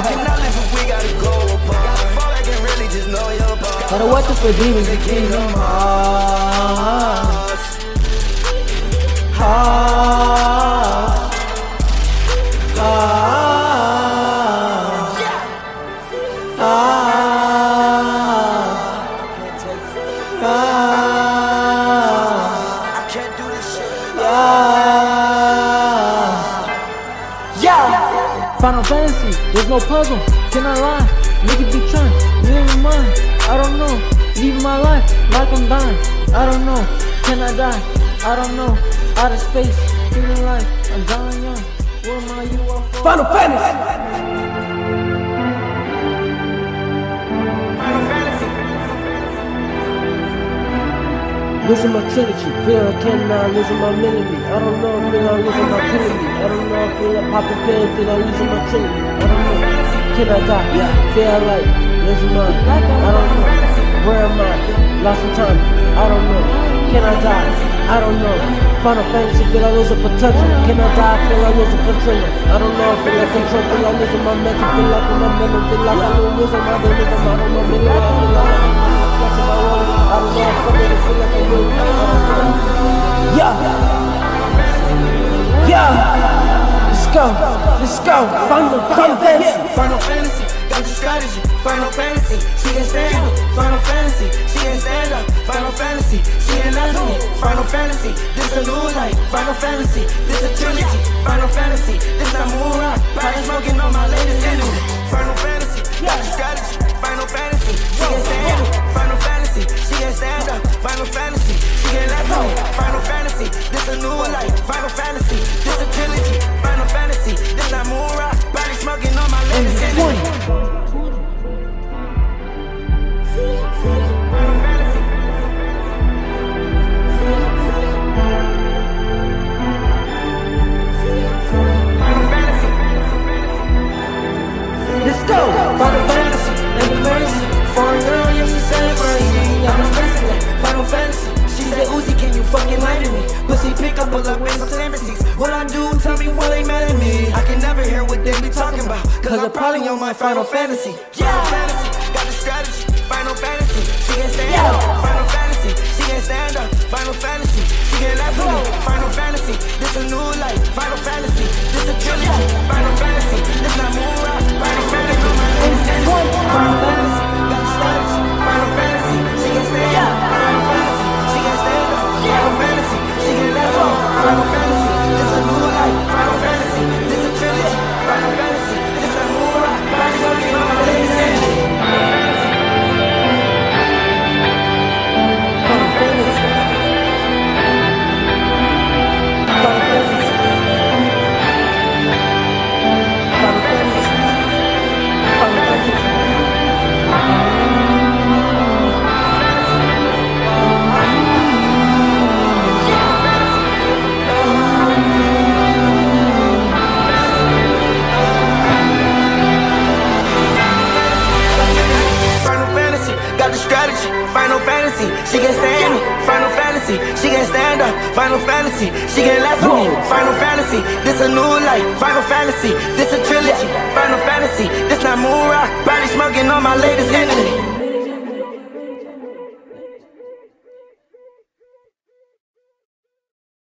cannot live if we gotta go apart. Gotta fall back and really just know your part. Gotta watch it for demons, the kingdom hearts. Hearts. Hearts. I can't do this shit. Yeah. Final Fantasy, there's no puzzle, cannot lie. Nigga be trying, living mine. I don't know, leaving my life like I'm dying. I don't know, can I die? I don't know, out of space, feeling like I'm dying young. Where am I, UFO? Final Fantasy. Losing my trilogy, feel I cannot losing my melody. I don't know, feel I'm losing my penalty. I don't know, feel like popping pills, feel I'm losing my trilogy. I don't know, can I die? Yeah, feel like losing my, I don't know, where am I? Lost some time, I don't know, can I die? I don't know. Final Fantasy, feel I lose a potential. Can I die? Feel I lose a controller. I don't know, feel like control, feel I losing my mental, feel like my mental, feel like I'm losing my rhythm. I don't know, feel like I feel like I don't know, I'm coming to feel like I'm really, yeah. Let's go. Final Fantasy. Final Fantasy, got the strategy. Final Fantasy, she can stand up. Final Fantasy, she can stand up. Final Fantasy, she can last me. Final Fantasy, this a new life. Final Fantasy, this a trilogy. Final Fantasy, this a moon rock. Body smoking on my latest enemy. Final Fantasy, got the strategy. Final Fantasy, she can stand up. Final Fantasy, she can stand up. Final Fantasy, she can last me. Final Fantasy, this a new life. Final Fantasy, this a trilogy. Final Fantasy, this a moon rock. Body smoking on my latest enemy. Let's go. Final Fantasy, never mercy. Foreign girl, yeah, she said mercy. I'm a specimen. Final Fantasy, she said Uzi, can you fucking lie to me? Pussy pick up, pull up in some embassies. What I do, tell me why they mad at me. I can never hear what they be talking about, cause I'm probably on my Final Fantasy. Final Fantasy, got the strategy. Final Fantasy, she can stand up. Final Fantasy, she can stand up. Final Fantasy, she can laugh at me. Final Fantasy, this a new life. Final Fantasy, this a trilogy. Final Fantasy, this not moon rock. Final Fantasy, Final Fantasy, got the strategy. Final Fantasy, she can stand up. Final Fantasy, she can stand up. Final Fantasy, she can laugh at me. Final Fantasy, this a new life. Final Fantasy, this a trilogy. Final Fantasy, this not moon rock. Body smoking on my latest enemy. Final Fantasy, she can stand me. Final Fantasy, she can stand up. Final Fantasy, she can last me. Final Fantasy, this a new life. Final Fantasy, this a trilogy. Final Fantasy, this not moon rock. Body smoking on my latest enemy.